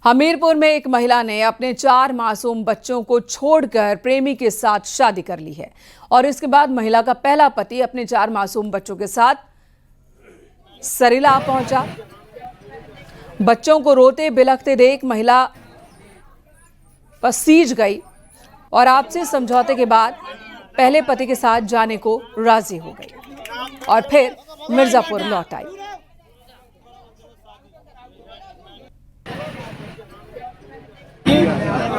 हमीरपुर में एक महिला ने अपने 4 मासूम बच्चों को छोड़कर प्रेमी के साथ शादी कर ली है और इसके बाद महिला का पहला पति अपने 4 मासूम बच्चों के साथ सरीला पहुंचा। बच्चों को रोते बिलखते देख महिला पसीज गई और आपसी समझौते के बाद पहले पति के साथ जाने को राजी हो गई और फिर मिर्जापुर लौट आई।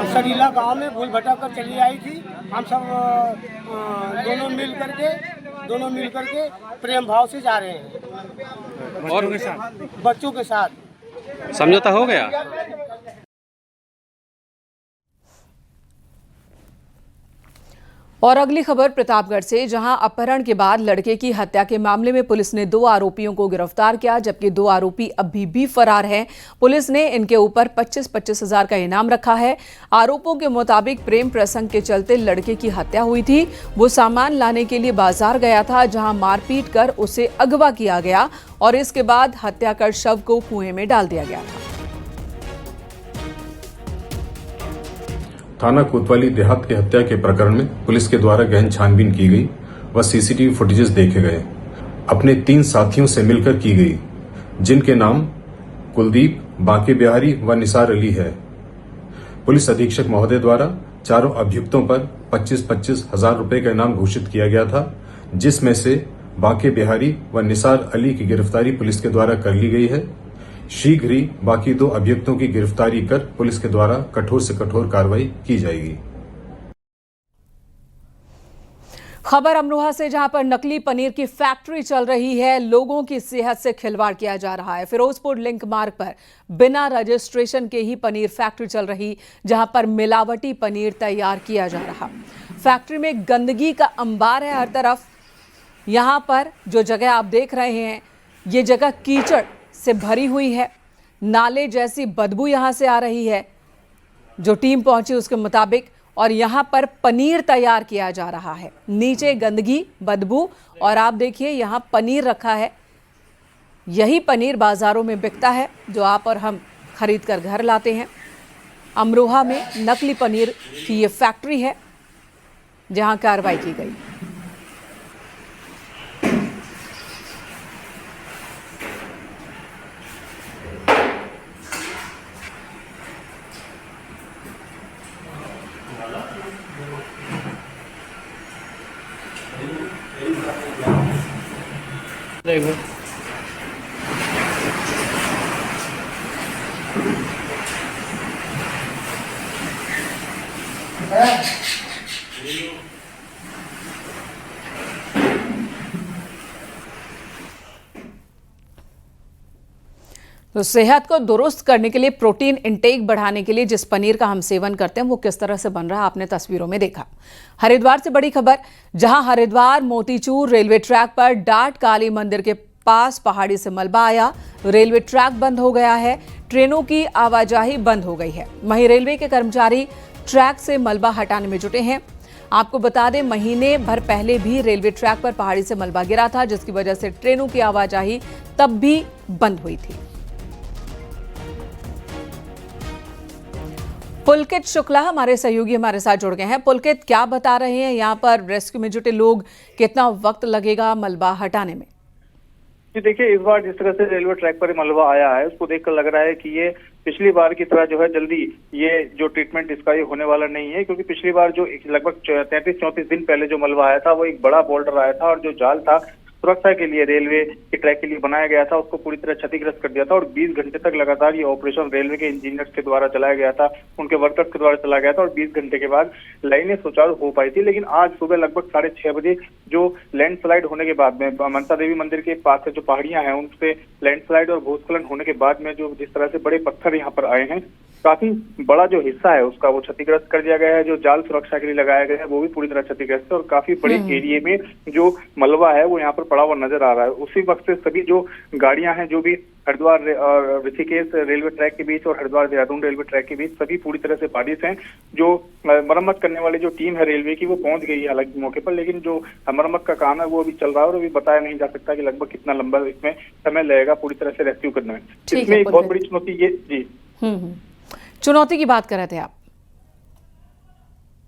सरीला गांव में भूल भटक कर चली आई थी। हम सब दोनों मिल करके प्रेम भाव से जा रहे हैं और बच्चों के साथ समझौता हो गया। और अगली खबर प्रतापगढ़ से, जहां अपहरण के बाद लड़के की हत्या के मामले में पुलिस ने 2 आरोपियों को गिरफ्तार किया, जबकि 2 आरोपी अभी भी फरार हैं। पुलिस ने इनके ऊपर 25-25 हजार का इनाम रखा है। आरोपों के मुताबिक प्रेम प्रसंग के चलते लड़के की हत्या हुई थी। वो सामान लाने के लिए बाजार गया था, जहां मारपीट कर उसे अगवा किया गया और इसके बाद हत्या कर शव को कुएं में डाल दिया गया था। थाना कोतवाली देहात की हत्या के प्रकरण में पुलिस के द्वारा गहन छानबीन की गई व सीसीटीवी फुटेजेस देखे गए। अपने 3 साथियों से मिलकर की गई, जिनके नाम कुलदीप, बांके बिहारी व निसार अली है। पुलिस अधीक्षक महोदय द्वारा चारों अभियुक्तों पर 25-25 हजार रुपए का इनाम घोषित किया गया था, जिसमें से बांके बिहारी व निसार अली की गिरफ्तारी पुलिस के द्वारा कर ली गई है। शीघ्र ही बाकी 2 अभियुक्तों की गिरफ्तारी कर पुलिस के द्वारा कठोर से कठोर कार्रवाई की जाएगी। खबर अमरोहा से, जहां पर नकली पनीर की फैक्ट्री चल रही है। लोगों की सेहत से खिलवाड़ किया जा रहा है। फिरोजपुर लिंक मार्ग पर बिना रजिस्ट्रेशन के ही पनीर फैक्ट्री चल रही, जहां पर मिलावटी पनीर तैयार किया जा रहा। फैक्ट्री में गंदगी का अंबार है हर तरफ। यहां पर जो जगह आप देख रहे हैं, ये जगह कीचड़ से भरी हुई है। नाले जैसी बदबू यहां से आ रही है, जो टीम पहुंची उसके मुताबिक, और यहां पर पनीर तैयार किया जा रहा है। नीचे गंदगी, बदबू, और आप देखिए यहां पनीर रखा है। यही पनीर बाजारों में बिकता है, जो आप और हम खरीद कर घर लाते हैं। अमरोहा में नकली पनीर की ये फैक्ट्री है, जहां कार्रवाई की गई। देखो तो सेहत को दुरुस्त करने के लिए, प्रोटीन इंटेक बढ़ाने के लिए जिस पनीर का हम सेवन करते हैं वो किस तरह से बन रहा है आपने तस्वीरों में देखा। हरिद्वार से बड़ी खबर, जहां हरिद्वार मोतीचूर रेलवे ट्रैक पर डाट काली मंदिर के पास पहाड़ी से मलबा आया। रेलवे ट्रैक बंद हो गया है, ट्रेनों की आवाजाही बंद हो गई है। वहीं रेलवे के कर्मचारी ट्रैक से मलबा हटाने में जुटे हैं। आपको बता दें, महीने भर पहले भी रेलवे ट्रैक पर पहाड़ी से मलबा गिरा था, जिसकी वजह से ट्रेनों की आवाजाही तब भी बंद हुई थी। पुलकित शुक्ला हमारे सहयोगी हमारे साथ जुड़ गए हैं। पुलकित, क्या बता रहे हैं यहाँ पर रेस्क्यू में जुटे लोग, कितना वक्त लगेगा मलबा हटाने में? जी देखिए, इस बार जिस तरह से रेलवे ट्रैक पर मलबा आया है, उसको देखकर लग रहा है कि ये पिछली बार की तरह जो है जल्दी ये जो ट्रीटमेंट इसका ये होने वाला नहीं है, क्योंकि पिछली बार जो लगभग 33-34 दिन पहले जो मलबा आया था, वो एक बड़ा बोल्डर आया था और जो जाल था सुरक्षा के लिए रेलवे के ट्रैक के लिए बनाया गया था, उसको पूरी तरह क्षतिग्रस्त कर दिया था और 20 घंटे तक लगातार ये ऑपरेशन रेलवे के इंजीनियर्स के द्वारा चलाया गया था, उनके वर्कर्स के द्वारा चलाया गया था और 20 घंटे के बाद लाइनें सुचारू हो पाई थी। लेकिन आज सुबह लगभग 6:30 बजे जो लैंडस्लाइड होने के बाद में मनसा देवी मंदिर के पास से जो पहाड़ियां हैं, उनसे लैंडस्लाइड और भूस्खलन होने के बाद में जो जिस तरह से बड़े पत्थर यहाँ पर आए हैं, काफी बड़ा जो हिस्सा है उसका वो क्षतिग्रस्त कर दिया गया है। जो जाल सुरक्षा के लिए लगाया गया है वो भी पूरी तरह क्षतिग्रस्त है और काफी बड़े एरिया में जो मलबा है वो यहाँ पर पड़ा हुआ नजर आ रहा है। उसी वक्त से सभी जो गाड़ियां हैं, जो भी हरिद्वार ऋषिकेश रेलवे ट्रैक के बीच और हरिद्वार देहरादून रेलवे ट्रैक के बीच, सभी पूरी तरह से बाधित हैं। जो मरम्मत करने वाली जो टीम है रेलवे की, वो पहुंच गई है हालांकि मौके पर, लेकिन जो मरम्मत का काम है वो अभी चल रहा है और अभी बताया नहीं जा सकता कि लगभग कितना लंबा इसमें समय लगेगा पूरी तरह से रेस्क्यू करने में। इसमें एक बहुत बड़ी चुनौती ये जी चुनौती की बात कर रहे थे आप।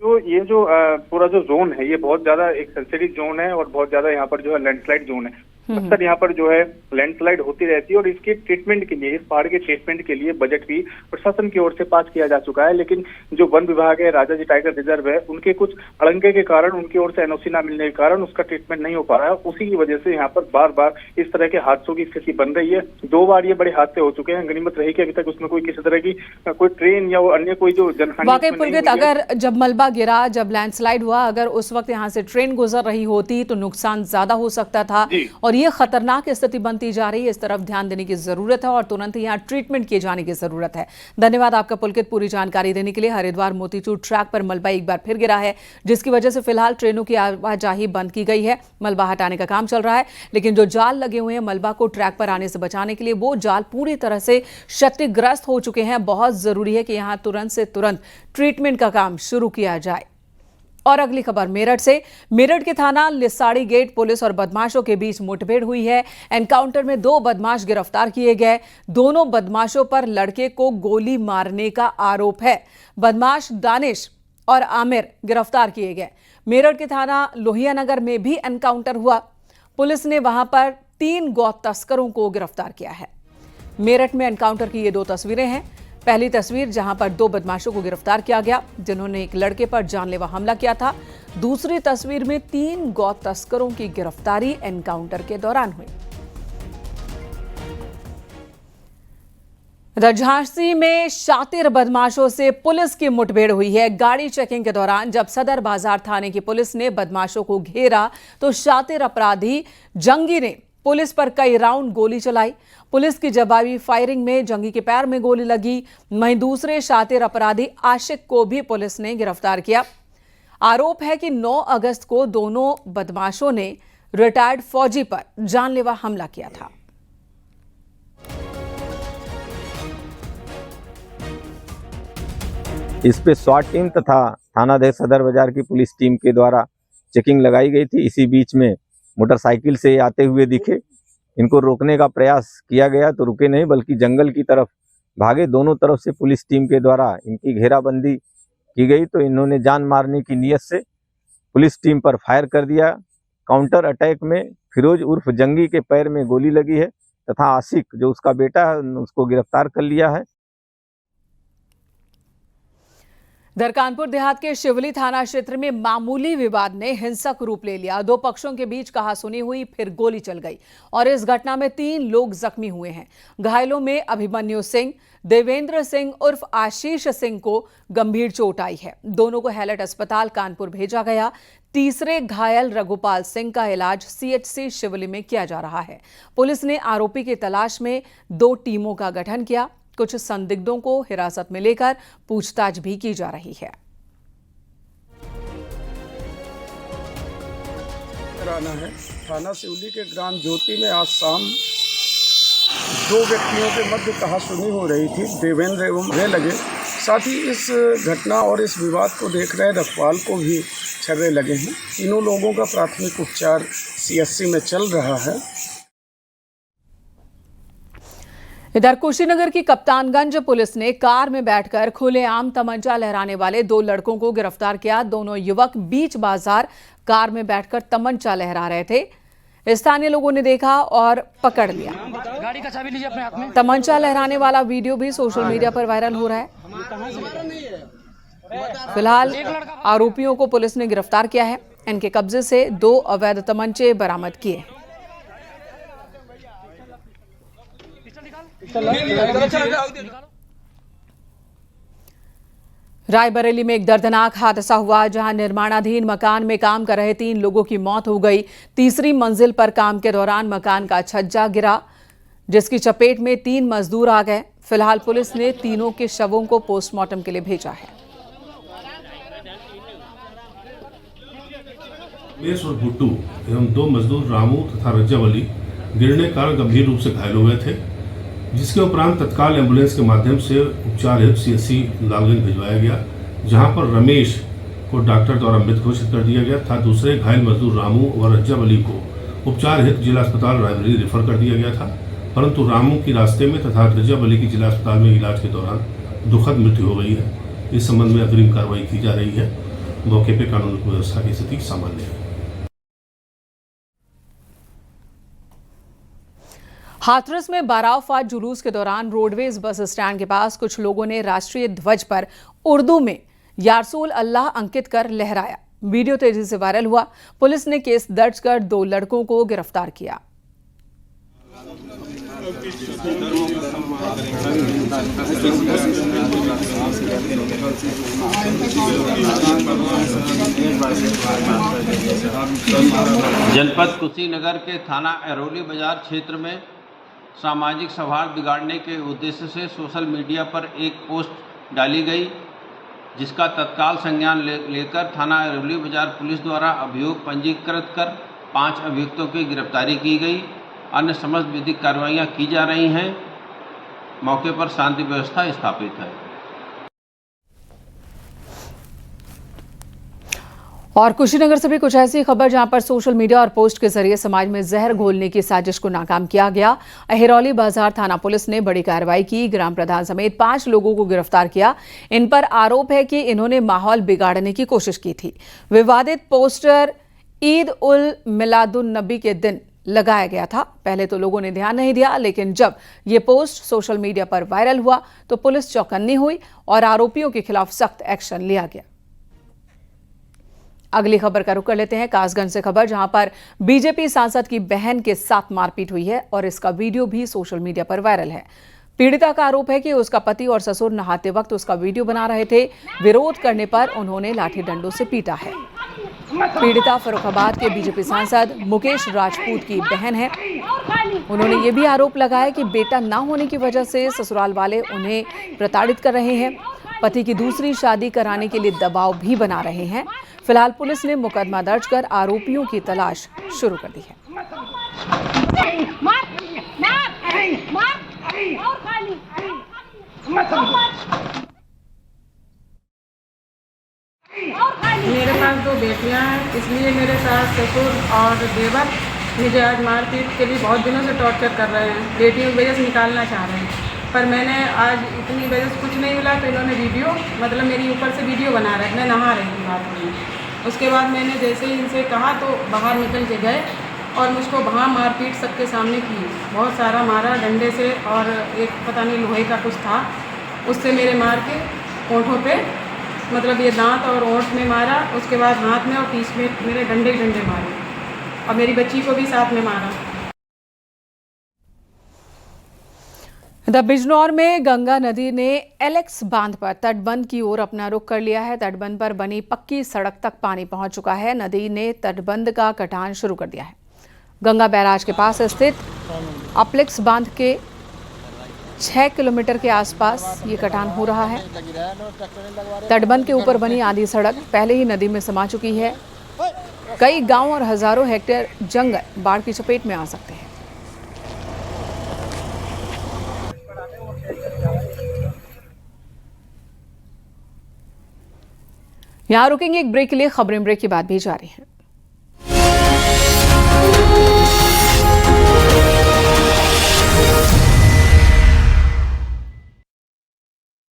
तो ये जो पूरा जो जोन है ये बहुत ज्यादा एक सेंसिटिव जोन है और बहुत ज्यादा यहाँ पर जो है लैंडस्लाइड जोन है। अक्सर यहाँ पर जो है लैंडस्लाइड होती रहती है और इसके ट्रीटमेंट के लिए, इस पहाड़ के ट्रीटमेंट के लिए बजट भी प्रशासन की ओर से पास किया जा चुका है, लेकिन जो वन विभाग है, राजा जी टाइगर रिजर्व है, उनके कुछ अड़ंगे के कारण, उनकी ओर से एनओसी ना मिलने के कारण उसका ट्रीटमेंट नहीं हो पा रहा है। उसी की वजह से यहाँ पर बार बार इस तरह के हादसों की स्थिति बन रही है। 2 बार ये बड़े हादसे हो चुके हैं। गनीमत रही कि अभी तक उसमें कोई किसी तरह की कोई ट्रेन या अन्य कोई जो जनहानि वाकई पुलकित, अगर जब मलबा गिरा, जब लैंडस्लाइड हुआ, अगर उस वक्त यहाँ से ट्रेन गुजर रही होती तो नुकसान ज्यादा हो सकता था और ये खतरनाक स्थिति बनती जा रही है। इस तरफ ध्यान देने की जरूरत है और तुरंत यहाँ ट्रीटमेंट किए जाने की जरूरत है। धन्यवाद आपका पुलकित, पूरी जानकारी देने के लिए। हरिद्वार मोतीचूर ट्रैक पर मलबा एक बार फिर गिरा है, जिसकी वजह से फिलहाल ट्रेनों की आवाजाही बंद की गई है। मलबा हटाने का काम चल रहा है, लेकिन जो जाल लगे हुए हैं मलबा को ट्रैक पर आने से बचाने के लिए, वो जाल पूरी तरह से क्षतिग्रस्त हो चुके हैं। बहुत जरूरी है कि यहाँ तुरंत से तुरंत ट्रीटमेंट का काम शुरू किया जाए। और अगली खबर मेरठ से। मेरठ के थाना लिसाड़ी गेट पुलिस और बदमाशों के बीच मुठभेड़ हुई है। एनकाउंटर में 2 बदमाश गिरफ्तार किए गए। दोनों बदमाशों पर लड़के को गोली मारने का आरोप है। बदमाश दानिश और आमिर गिरफ्तार किए गए। मेरठ के थाना लोहिया नगर में भी एनकाउंटर हुआ। पुलिस ने वहां पर 3 गौ तस्करों को गिरफ्तार किया है। मेरठ में एनकाउंटर की ये 2 तस्वीरें हैं। पहली तस्वीर जहां पर 2 बदमाशों को गिरफ्तार किया गया, जिन्होंने एक लड़के पर जानलेवा हमला किया था। दूसरी तस्वीर में 3 गौ तस्करों की गिरफ्तारी एनकाउंटर के दौरान हुई। झांसी में शातिर बदमाशों से पुलिस की मुठभेड़ हुई है। गाड़ी चेकिंग के दौरान जब सदर बाजार थाने की पुलिस ने बदमाशों को घेरा तो शातिर अपराधी जंगी ने पुलिस पर कई राउंड गोली चलाई। पुलिस की जवाबी फायरिंग में जंगी के पैर में गोली लगी। वहीं दूसरे शातिर अपराधी आशिक को भी पुलिस ने गिरफ्तार किया। आरोप है कि 9 अगस्त को दोनों बदमाशों ने रिटायर्ड फौजी पर जानलेवा हमला किया था। इस पे स्वाट टीम तथा थानाध्यक्ष सदर बाजार की पुलिस टीम के द्वारा चेकिंग लगाई गई थी। इसी बीच में मोटरसाइकिल से आते हुए दिखे। इनको रोकने का प्रयास किया गया तो रुके नहीं, बल्कि जंगल की तरफ भागे। दोनों तरफ से पुलिस टीम के द्वारा इनकी घेराबंदी की गई तो इन्होंने जान मारने की नीयत से पुलिस टीम पर फायर कर दिया। काउंटर अटैक में फिरोज उर्फ जंगी के पैर में गोली लगी है तथा आशिक जो उसका बेटा है उसको गिरफ्तार कर लिया है। कानपुर देहात के शिवली थाना क्षेत्र में मामूली विवाद ने हिंसक रूप ले लिया। 2 पक्षों के बीच कहासुनी हुई, फिर गोली चल गई और इस घटना में 3 लोग जख्मी हुए हैं। घायलों में अभिमन्यु सिंह, देवेंद्र सिंह उर्फ आशीष सिंह को गंभीर चोट आई है। दोनों को हैलट अस्पताल कानपुर भेजा गया। तीसरे घायल रघुपाल सिंह का इलाज सीएचसी शिवली में किया जा रहा है। पुलिस ने आरोपी की तलाश में 2 टीमों का गठन किया। कुछ संदिग्धों को हिरासत में लेकर पूछताछ भी की जा रही है। है थाना सिवली के ग्राम ज्योति में आज शाम 2 व्यक्तियों के मध्य कहासुनी हो रही थी। देवेंद्र एवं रहने लगे। साथ ही इस घटना और इस विवाद को देख रहे रखवाल को भी छर्रे लगे हैं। तीनों लोगों का प्राथमिक उपचार सीएचसी में चल रहा है। इधर कुशीनगर की कप्तानगंज पुलिस ने कार में बैठकर खुलेआम तमंचा लहराने वाले 2 लड़कों को गिरफ्तार किया। दोनों युवक बीच बाजार कार में बैठकर तमंचा लहरा रहे थे। स्थानीय लोगों ने देखा और पकड़ लिया। गाड़ी का चाबी लीजिए अपने हाथ में। तमंचा लहराने वाला वीडियो भी सोशल मीडिया पर वायरल हो रहा है। फिलहाल आरोपियों को पुलिस ने गिरफ्तार किया है। इनके कब्जे से 2 अवैध तमंचे बरामद किए। रायबरेली में एक दर्दनाक हादसा हुआ, जहां निर्माणाधीन मकान में काम कर रहे 3 लोगों की मौत हो गई। तीसरी मंजिल पर काम के दौरान मकान का छज्जा गिरा, जिसकी चपेट में 3 मजदूर आ गए। फिलहाल पुलिस ने तीनों के शवों को पोस्टमार्टम के लिए भेजा है। रमेश और भुट्टू एवं 2 मजदूर रामू तथा रज्जावली गिरने के कारण गंभीर रूप से घायल हो गए थे, जिसके उपरांत तत्काल एम्बुलेंस के माध्यम से उपचार हेतु सीएचसी लालगंज भिजवाया गया, जहां पर रमेश को डॉक्टर द्वारा मृत घोषित कर दिया गया था। दूसरे घायल मजदूर रामू और रज्जावली को उपचार हेतु जिला अस्पताल रायबरेली रेफर कर दिया गया था, परंतु रामू की रास्ते में तथा रज्जावली की जिला अस्पताल में इलाज के दौरान दुखद मृत्यु हो गई है। इस संबंध में अग्रिम कार्रवाई की जा रही है। मौके पर कानून व्यवस्था की स्थिति सामान्य है। हाथरस में बारावफात जुलूस के दौरान रोडवेज बस स्टैंड के पास कुछ लोगों ने राष्ट्रीय ध्वज पर उर्दू में यारसूल अल्लाह अंकित कर लहराया। वीडियो तेजी से वायरल हुआ। पुलिस ने केस दर्ज कर 2 लड़कों को गिरफ्तार किया। जनपद कुशीनगर के थाना अरौली बाजार क्षेत्र में सामाजिक सौहार्द बिगाड़ने के उद्देश्य से सोशल मीडिया पर एक पोस्ट डाली गई, जिसका तत्काल संज्ञान लेकर थाना अरौली बाजार पुलिस द्वारा अभियोग पंजीकृत कर 5 अभियुक्तों की गिरफ्तारी की गई। अन्य समस्त विधिक कार्रवाइयाँ की जा रही हैं। मौके पर शांति व्यवस्था स्थापित है। और कुशीनगर से भी कुछ ऐसी खबर जहां पर सोशल मीडिया और पोस्ट के जरिए समाज में जहर घोलने की साजिश को नाकाम किया गया। अहिरौली बाजार थाना पुलिस ने बड़ी कार्रवाई की। ग्राम प्रधान समेत 5 लोगों को गिरफ्तार किया। इन पर आरोप है कि इन्होंने माहौल बिगाड़ने की कोशिश की थी। विवादित पोस्टर ईद उल मिलादुन नबी के दिन लगाया गया था। पहले तो लोगों ने ध्यान नहीं दिया, लेकिन जब ये पोस्ट सोशल मीडिया पर वायरल हुआ तो पुलिस चौकन्नी हुई और आरोपियों के खिलाफ सख्त एक्शन लिया गया। अगली खबर का रुख कर लेते हैं कासगंज से खबर, जहां पर बीजेपी सांसद की बहन के साथ मारपीट हुई है और इसका वीडियो भी सोशल मीडिया पर वायरल है। पीड़िता का आरोप है कि उसका पति और ससुर नहाते वक्त उसका वीडियो बना रहे थे। विरोध करने पर उन्होंने लाठी डंडों से पीटा है। पीड़िता फर्रुखाबाद के बीजेपी सांसद मुकेश राजपूत की बहन है। उन्होंने ये भी आरोप लगाया कि बेटा ना होने की वजह से ससुराल वाले उन्हें प्रताड़ित कर रहे हैं। पति की दूसरी शादी कराने के लिए दबाव भी बना रहे हैं। फिलहाल पुलिस ने मुकदमा दर्ज कर आरोपियों की तलाश शुरू कर दी है। मेरे पास 2 बेटियां हैं, इसलिए मेरे सास ससुर और देवर मुझे आज मारपीट के लिए बहुत दिनों से टॉर्चर कर रहे हैं। बेटियों की वजह से निकालना चाह रहे हैं, पर मैंने आज इतनी वजह से कुछ नहीं मिला तो इन्होंने वीडियो मतलब मेरी ऊपर से वीडियो बना रहे। मैं नहा रही थी बाथरूम में। उसके बाद मैंने जैसे ही इनसे कहा तो बाहर निकल के गए और मुझको वहाँ मारपीट सबके सामने की। बहुत सारा मारा डंडे से और एक पता नहीं लोहे का कुछ था, उससे मेरे मार के होंठों पे मतलब ये दांत और होंठ में मारा। उसके बाद हाथ में और पीठ में मेरे डंडे मारे और मेरी बच्ची को भी साथ में मारा। बिजनौर में गंगा नदी ने एलेक्स बांध पर तटबंध की ओर अपना रुख कर लिया है। तटबंध पर बनी पक्की सड़क तक पानी पहुंच चुका है। नदी ने तटबंध का कटान शुरू कर दिया है। गंगा बैराज के पास स्थित अपलेक्स बांध के 6 किलोमीटर के आसपास ये कटान हो रहा है। तटबंध के ऊपर बनी आधी सड़क पहले ही नदी में समा चुकी है। कई गांव और हजारों हेक्टेयर जंगल बाढ़ की चपेट में आ सकते हैं। यहां रुकेंगे एक ब्रेक के लिए। खबरें ब्रेक के बाद भी जारी हैं।